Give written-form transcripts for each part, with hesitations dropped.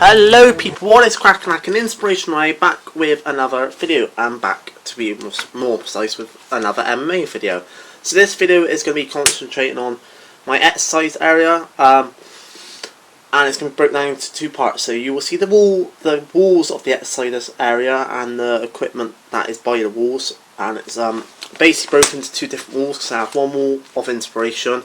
Hello people, what is cracking like an inspiration way back with another video. I'm back to be more precise with another MMA video. So this video is going to be concentrating on my exercise area and it's going to be broken down into two parts. So you will see the walls of the exercise area and the equipment that is by the walls, and it's basically broken into two different walls because I have one wall of inspiration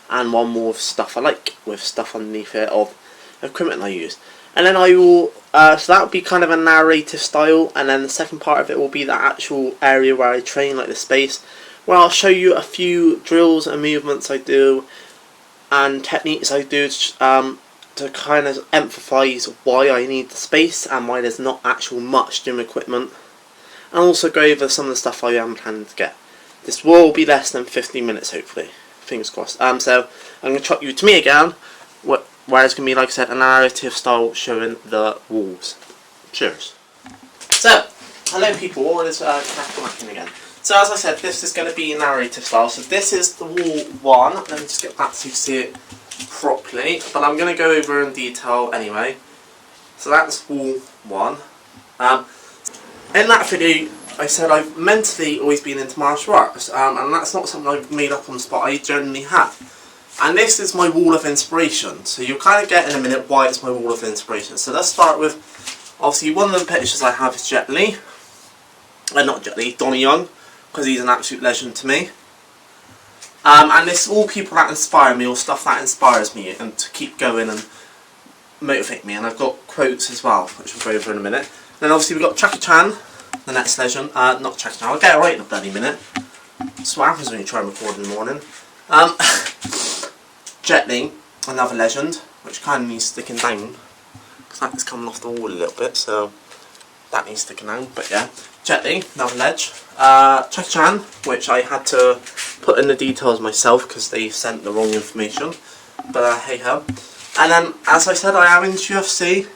and one wall of stuff I like with stuff underneath it of equipment I use. And then I will, so that will be kind of a narrative style, and then the second part of it will be the actual area where I train, like the space, where I'll show you a few drills and movements I do, and techniques I do to kind of emphasise why I need the space and why there's not actual much gym equipment, and also go over some of the stuff I am planning to get. This will be less than 15 minutes hopefully, fingers crossed. So I'm going to chuck you to me again, where it's going to be, like I said, a narrative style showing the walls. Cheers. So, hello people, what is cracking again? So as I said, this is going to be narrative style. So this is the wall one. Let me just get back so you can see it properly. But I'm going to go over in detail anyway. So that's wall one. In that video, I said I've mentally always been into martial arts. And that's not something I've made up on the spot, I generally have. And this is my wall of inspiration. So you'll kind of get in a minute why it's my wall of inspiration. So let's start with, obviously one of the pictures I have is Jet Li. Not Jet Li, Donnie Young, because he's an absolute legend to me. And this is all people that inspire me, or stuff that inspires me and to keep going and motivate me. And I've got quotes as well, which we'll go over in a minute. Then obviously we've got Jackie Chan, the next legend. Not Jackie Chan, I'll get it right in a bloody minute. That's what happens when you try and record in the morning. Jet Li, another legend, which kind of needs sticking down, because that is coming off the wall a little bit, so that needs sticking down, but yeah. Jet Li, another ledge. Jackie Chan, which I had to put in the details myself because they sent the wrong information, but hey ho. And then, as I said, I am into UFC,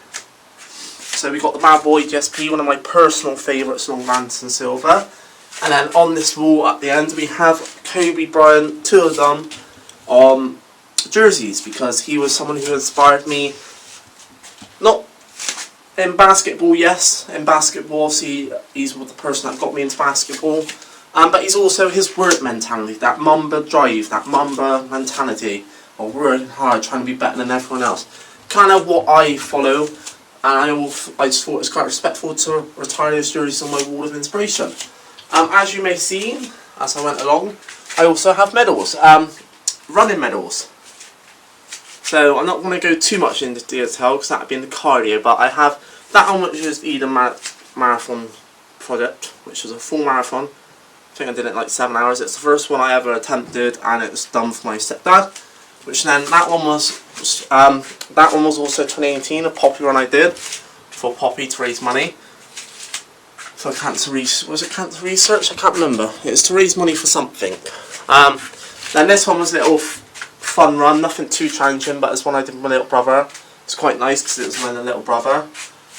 so we got the bad boy GSP, one of my personal favourites, Long Lance and Silver. And then on this wall at the end we have Kobe Bryant, two of them, jerseys, because he was someone who inspired me, not in basketball, yes, in basketball, see, he's the person that got me into basketball, but he's also his work mentality, that Mamba drive, that Mamba mentality of working hard, trying to be better than everyone else, kind of what I follow, and I just thought it was quite respectful to retire those jerseys on my wall of inspiration. As you may see, as I went along, I also have medals, running medals. So I'm not going to go too much into detail because that would be in the cardio, but I have that one, which is the Eden Marathon project, which was a full marathon. I think I did it in like 7 hours. It's the first one I ever attempted, and it was done for my stepdad. Which then that one was also 2018, a Poppy run I did for Poppy to raise money for cancer research. Was it cancer research? I can't remember. It was to raise money for something. Then this one was a little fun run, nothing too challenging, but it's one I did with my little brother. It's quite nice because it was my little brother.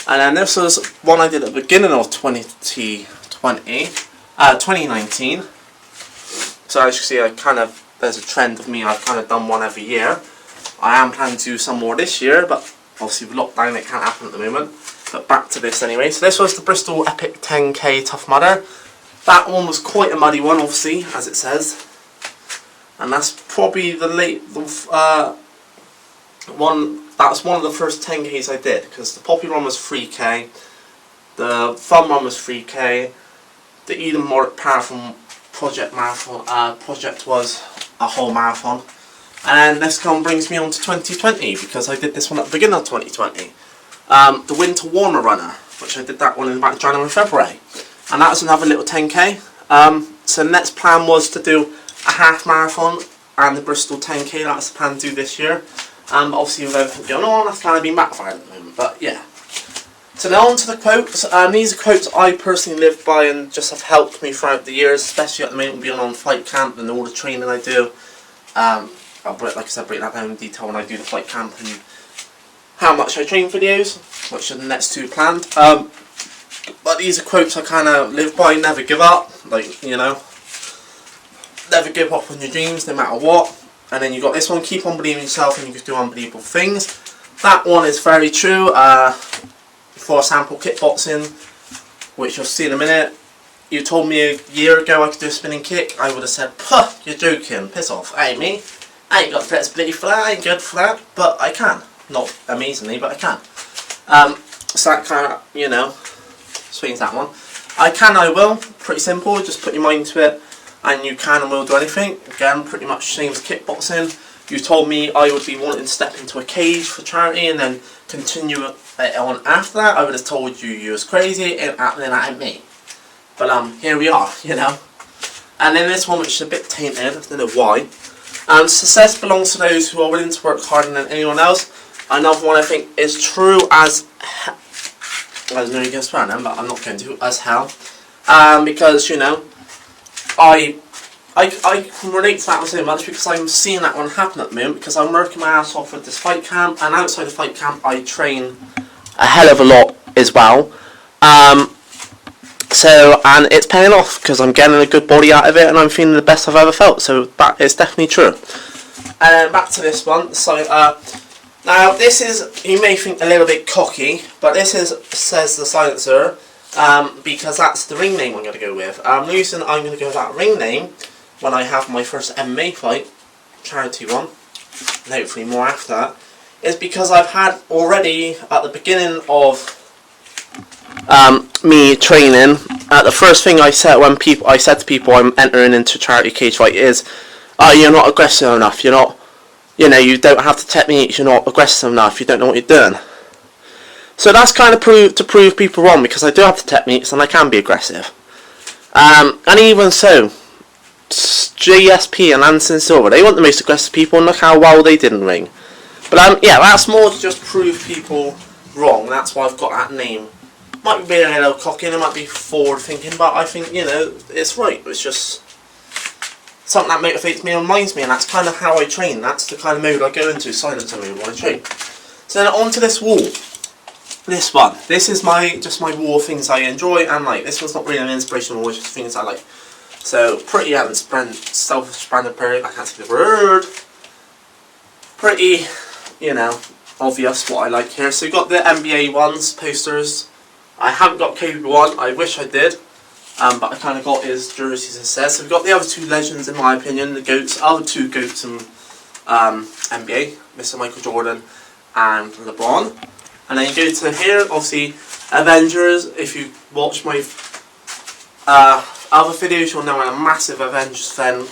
And then this was one I did at the beginning of 2019. So as you see, there's a trend of me, I've kind of done one every year. I am planning to do some more this year, but obviously with lockdown it can't happen at the moment. But back to this anyway. So this was the Bristol Epic 10K Tough Mudder. That one was quite a muddy one, obviously, as it says. And that's probably one. That was one of the first 10Ks I did, because the Poppy run was 3K, the Fun run was 3K, the Eden Marathon project was a whole marathon, and then this brings me on to 2020 because I did this one at the beginning of 2020. The Winter Warmer Runner, which I did that one in about January and February, and that was another little 10K. So the next plan was to do a half marathon and the Bristol 10K. That's the plan to do this year. But obviously with everything going on, that's kind of been backfired at the moment. But yeah. So now on to the quotes. These are quotes I personally live by and just have helped me throughout the years, especially at the moment being on fight camp and all the training I do. I'll like I said, break that down in detail when I do the fight camp and how much I train videos, which are the next two planned. But these are quotes I kind of live by. Never give up, like, you know, never give up on your dreams no matter what. And then you got this one, keep on believing in yourself and you can do unbelievable things. that one is very true. For example, kickboxing, which you'll see in a minute. You told me a year ago I could do a spinning kick, I would have said, puh, you're joking, piss off. Ain't me. I ain't got the flexibility for that, I ain't good for that, but I can. Not amazingly, but I can. So that kind of, you know, swings that one. I can, I will. Pretty simple, just put your mind to it, and you can and will do anything. Again, pretty much same as kickboxing. You told me I would be wanting to step into a cage for charity and then continue it on after that. I would have told you you was crazy, and then that ain't me. But here we are, you know. And then this one, which is a bit tainted, I don't know why. Success belongs to those who are willing to work harder than anyone else. Another one I think is true as hell. I was nearly going to swear then, but I'm not going to, as hell. Because, you know, I can relate to that one so much because I'm seeing that one happen at the moment, because I'm working my ass off with this fight camp, and outside the fight camp I train a hell of a lot as well. So, and it's paying off because I'm getting a good body out of it and I'm feeling the best I've ever felt, so that is definitely true. And then back to this one. So, now this is, you may think a little bit cocky, but this is, says the silencer, because that's the ring name I'm going to go with. The reason I'm going to go with that ring name when I have my first MMA fight, charity one, and hopefully more after that, is because I've had already, at the beginning of me training, the first thing I said I said to people I'm entering into charity cage fight is, you're not aggressive enough, you're not, you know, you don't have the techniques, you're not aggressive enough, you don't know what you're doing. So that's kind of to prove people wrong, because I do have the techniques and I can be aggressive. And even so, GSP and Anderson Silva, they weren't the most aggressive people, and look how well they did in the ring. But yeah, that's more to just prove people wrong. That's why I've got that name. Might be being a little cocky and it might be forward thinking, but I think, you know, it's right. It's just something that motivates me and reminds me, and that's kind of how I train. That's the kind of mode I go into, silencer mode, when I train. So then on to this wall. This one. This is just my wall of things I enjoy and like. This one's not really an inspirational wall, it's just things I like. So, pretty self-explanatory period, I can't say the word. Pretty, you know, obvious what I like here. So, you've got the NBA ones, posters. I haven't got Kobe one, I wish I did. But I kind of got his jerseys instead. So, we've got the other two legends, in my opinion, the GOATs, other two GOATs in NBA, Mr. Michael Jordan and LeBron. And then you go to here, obviously, Avengers. If you watch my other videos, you'll know I'm a massive Avengers fan,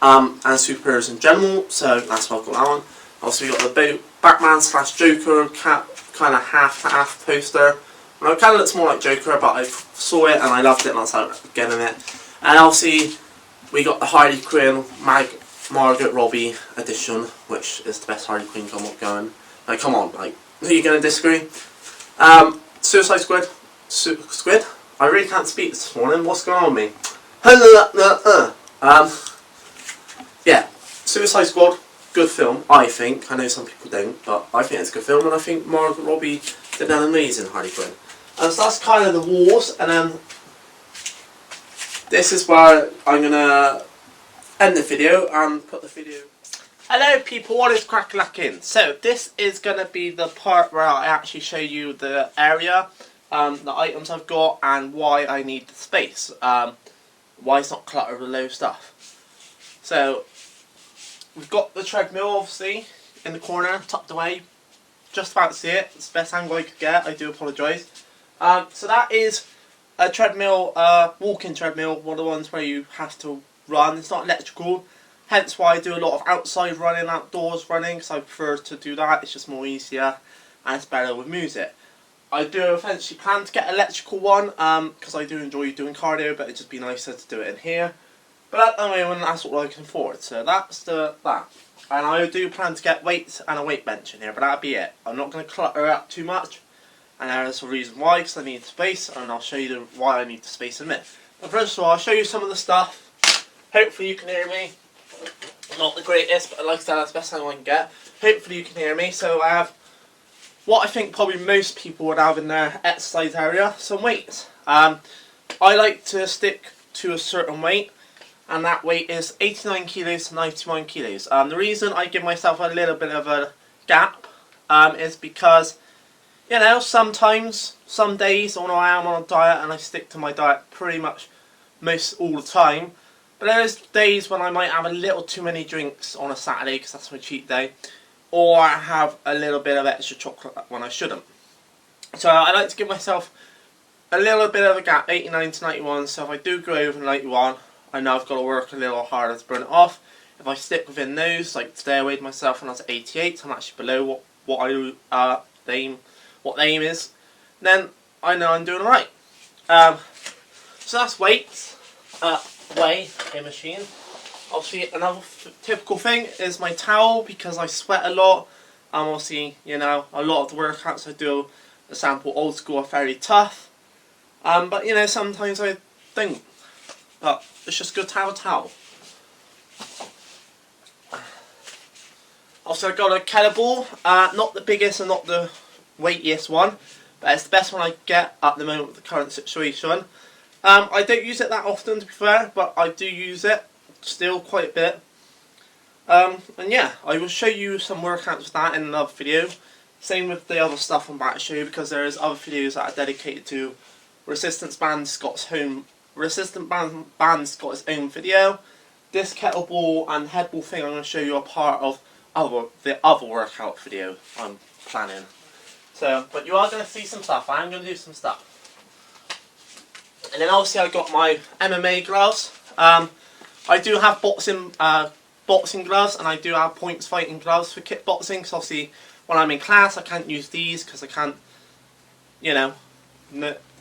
and superheroes in general, so that's why I've got that one. Also, we got the Batman / Joker kind of half poster. And it kind of looks more like Joker, but I saw it and I loved it and I was like, getting it. And obviously, we got the Harley Quinn Margaret Robbie edition, which is the best Harley Quinn comic going. Like, come on, like, are you going to disagree? Suicide Squad. Squid? I really can't speak this morning. What's going on with me? Yeah, Suicide Squad, good film, I think. I know some people don't, but I think it's a good film, and I think Margaret Robbie did an amazing Harley Quinn. So that's kind of the walls, and then this is where I'm going to end the video and put the video. Hello people, what is crack-lacking? So this is going to be the part where I actually show you the area, the items I've got, and why I need the space. Why it's not cluttered with low stuff. So we've got the treadmill obviously in the corner, tucked away. Just about to see it. It's the best angle I could get. I do apologise. So that is a treadmill, walking treadmill, one of the ones where you have to run. It's not electrical, hence why I do a lot of outside running, outdoors running, because I prefer to do that. It's just more easier and it's better with music. I do eventually plan to get an electrical one, because I do enjoy doing cardio, but it'd just be nicer to do it in here. But at the moment, that's what I can afford. So that's that. And I do plan to get weights and a weight bench in here, but that'll be it. I'm not going to clutter it up too much, and there's a reason why, because I need space, and I'll show you why I need the space in a minute. But first of all, I'll show you some of the stuff. Hopefully you can hear me. Not the greatest, but like I said, that's the best thing I can get. Hopefully you can hear me. So I have what I think probably most people would have in their exercise area, some weights. I like to stick to a certain weight. and that weight is 89 kilos to 91 kilos. The reason I give myself a little bit of a gap is because, you know, sometimes, some days when I am on a diet and I stick to my diet pretty much most all the time, but there's days when I might have a little too many drinks on a Saturday because that's my cheat day, or I have a little bit of extra chocolate when I shouldn't. So I like to give myself a little bit of a gap, 89 to 91, so if I do go over 91, I know I've got to work a little harder to burn it off. If I stick within those, like today I weighed myself and I was at 88, so I'm actually below what the aim is, then I know I'm doing alright. So that's weights, weigh a machine. Obviously another typical thing is my towel, because I sweat a lot. Obviously, you know, a lot of the workouts I do, for example, old school, are fairly tough. But you know, sometimes I think, but it's just good to have a towel. Also, I got a kettlebell, not the biggest and not the weightiest one, but it's the best one I get at the moment with the current situation. I don't use it that often, to be fair, but I do use it still quite a bit. And yeah, I will show you some workouts with that in another video. Same with the other stuff I'm about to show you, because there is other videos that are dedicated to resistance bands. Resistance band's got its own video. This kettlebell and headball thing I'm going to show you are part of the other workout video I'm planning. So, but you are going to see some stuff. I am going to do some stuff. And then obviously I got my MMA gloves. I do have boxing gloves, and I do have points fighting gloves for kickboxing. So obviously when I'm in class I can't use these because I can't, you know,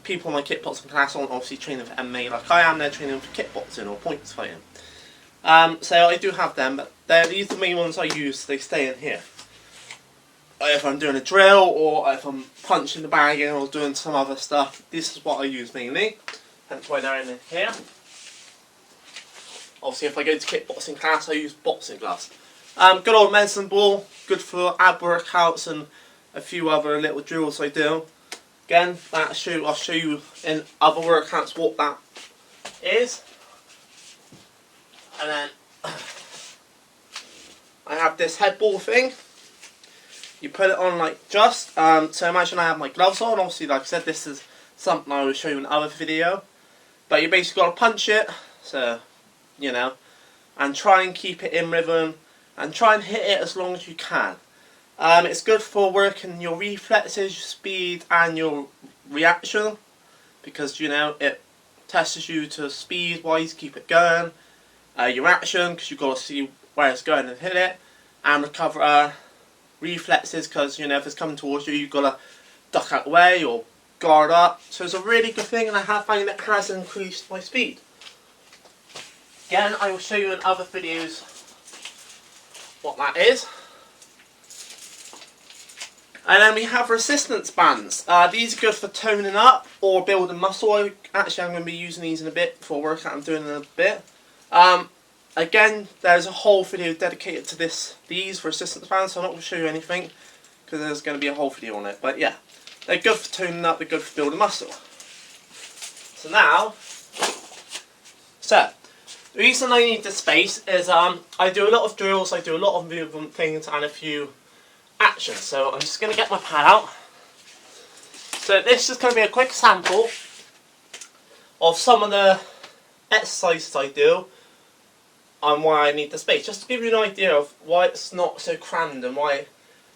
people in my kickboxing class aren't obviously training for MMA like I am. They're training for kickboxing or points fighting. So I do have them, but these are the main ones I use. They stay in here. If I'm doing a drill, or if I'm punching the bag in, or doing some other stuff, this is what I use mainly. That's why they're in here. Obviously, if I go to kickboxing class, I use boxing gloves. Good old medicine ball, good for ab workouts and a few other little drills I do. Again, I'll show you in other workouts what that is. And then I have this head ball thing. You put it on like just, so imagine I have my gloves on. Obviously, like I said, this is something I will show you in another video. But you basically got to punch it, so, you know, and try and keep it in rhythm, and try and hit it as long as you can. It's good for working your reflexes, your speed, and your reaction, because, you know, it tests you to speed-wise, keep it going. Your action, because you've got to see where it's going and hit it, and recover reflexes, because, you know, if it's coming towards you, you've got to duck out the way or guard up. So it's a really good thing, and I have found it has increased my speed. Again, I will show you in other videos what that is. And then we have resistance bands. These are good for toning up or building muscle. I'm going to be using these in a bit for a workout I'm doing in a bit. Again, there's a whole video dedicated to these resistance bands, so I'm not going to show you anything because there's going to be a whole video on it. But yeah, they're good for toning up, they're good for building muscle. So now, the reason I need the space is I do a lot of drills, I do a lot of movement things and a few actions. So I'm just going to get my pad out. So this is going to be a quick sample of some of the exercises I do and why I need the space, just to give you an idea of why it's not so crammed and why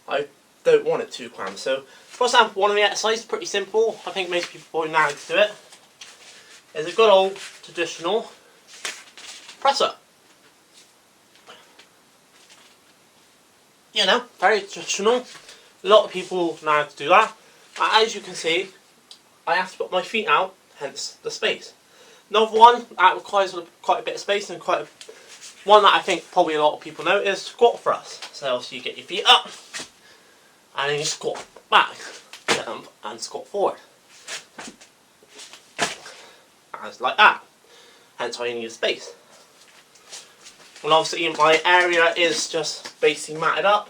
I don't want it too crammed. So, for example, one of the exercises, pretty simple, I think most people probably know how to do it, is a good old traditional press up. You know, very traditional. A lot of people know how to do that. As you can see, I have to put my feet out, hence the space. Another one that requires quite a bit of space, and one that I think probably a lot of people know, is squat thrust. So you get your feet up, and then you squat back, jump, and squat forward. As like that. Hence why you need a space. And obviously my area is just basically matted up,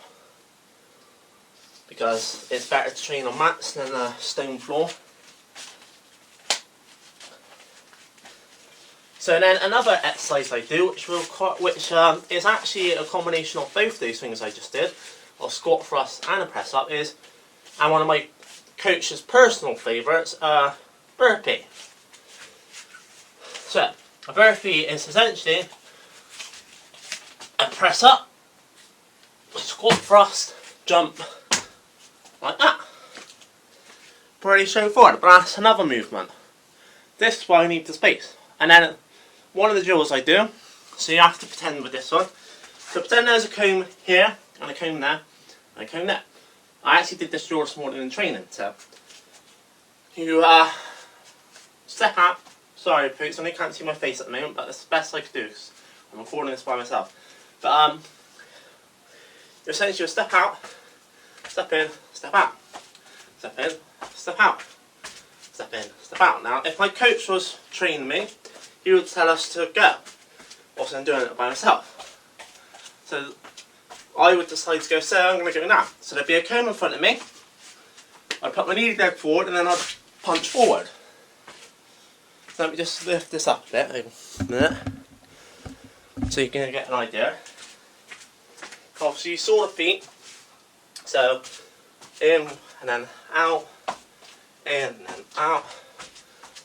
because it's better to train on mats than a stone floor. So then another exercise I do, which is actually a combination of both those things I just did, a squat thrust and a press up, and one of my coach's personal favourites, burpee. So a burpee is essentially a press up, squat thrust, jump, like that. Pretty straightforward, but that's another movement. This is why I need the space. And then one of the drills I do, so you have to pretend with this one. So pretend there's a comb here, and a comb there, and a comb there. I actually did this drill this morning in training, so you step out. Sorry folks, I know you can't see my face at the moment, but that's the best I could do because I'm recording this by myself. But you essentially step out, step in, step out, step in, step out, step in, step out. Now if my coach was training me, he would tell us to go. Also I'm doing it by myself. So I would decide to go, so I'm going to go now. So there'd be a comb in front of me, I'd put my knee leg forward and then I'd punch forward. So let me just lift this up a bit, a minute, so you can get an idea. Obviously you saw the feet, so in and then out, in and then out.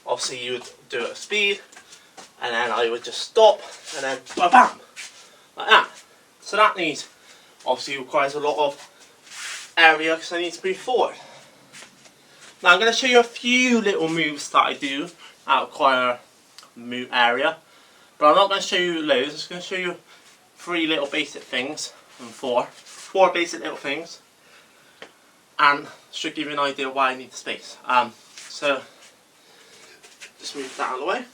Obviously you would do it at speed, and then I would just stop and then bam, like that. So that needs, obviously requires a lot of area because I need to move forward. Now I'm going to show you a few little moves that I do that require move area, but I'm not going to show you loads. I'm just going to show you 3 little basic things, and 4 basic little things, and should give you an idea why I need the space. So just move that out of the way.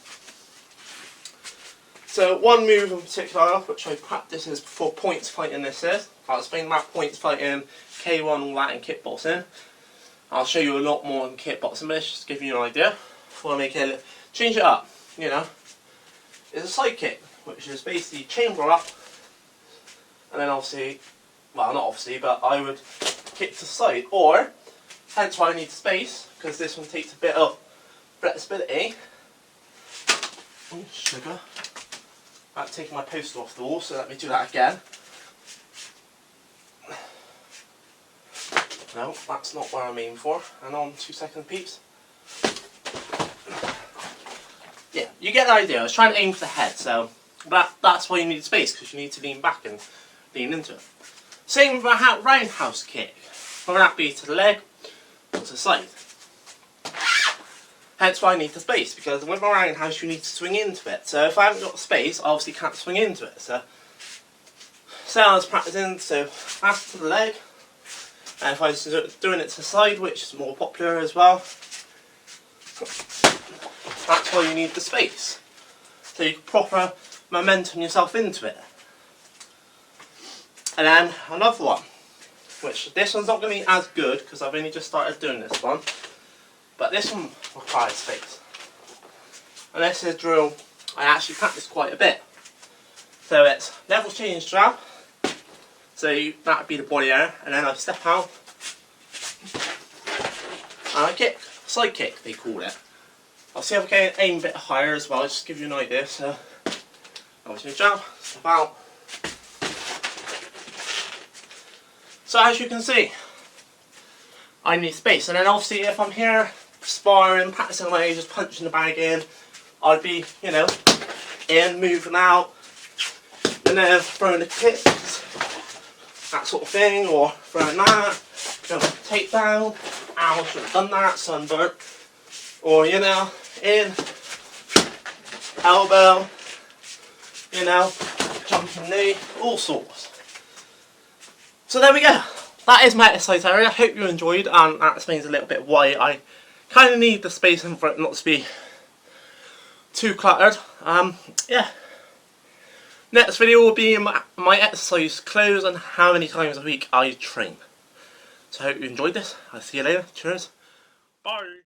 So one move in particular, which I practice is for points fighting. I'll explain about points fighting, K1, all that in kickboxing. I'll show you a lot more in kickboxing, but it's just to give you an idea. Before I make it, change it up, you know. It's a side kick, which is basically chamber up, and then obviously, well not obviously, but I would kick to the side, or, hence why I need space, because this one takes a bit of flexibility. Oh, sugar. I'm taking my poster off the wall, so let me do that again. No, that's not where I'm aiming for. And on 2 seconds, peeps. Yeah, you get the idea. I was trying to aim for the head, so that's why you need space, because you need to lean back and lean into it. Same with a roundhouse kick, whether that be to the leg or to the side. Hence why I need the space, because with a roundhouse you need to swing into it. So if I haven't got the space, I obviously can't swing into it. So I was practicing, so after the leg, and if I was doing it to the side, which is more popular as well, that's why you need the space. So you can proper momentum yourself into it. And then another one, which this one's not going to be as good because I've only just started doing this one, but this one requires space. And this is a drill I actually practice quite a bit. So it's level change jab, so that would be the body area, and then I step out and I kick, side kick they call it. I'll see if I can aim a bit higher as well, just to give you an idea. So obviously jab, step out. So as you can see, I need space, and then obviously if I'm here sparring, practicing away, just punching the bag in, I'd be, you know, in, moving out, and then throwing the kicks, that sort of thing, or throwing that, going to take down, ow, I should have done that, sunburnt, or, you know, in, elbow, you know, jumping knee, all sorts. So there we go. That is my exercise area. I hope you enjoyed, and that explains a little bit why I kind of need the space for it not to be too cluttered. Yeah. Next video will be my exercise clothes and how many times a week I train. So I hope you enjoyed this. I'll see you later. Cheers. Bye.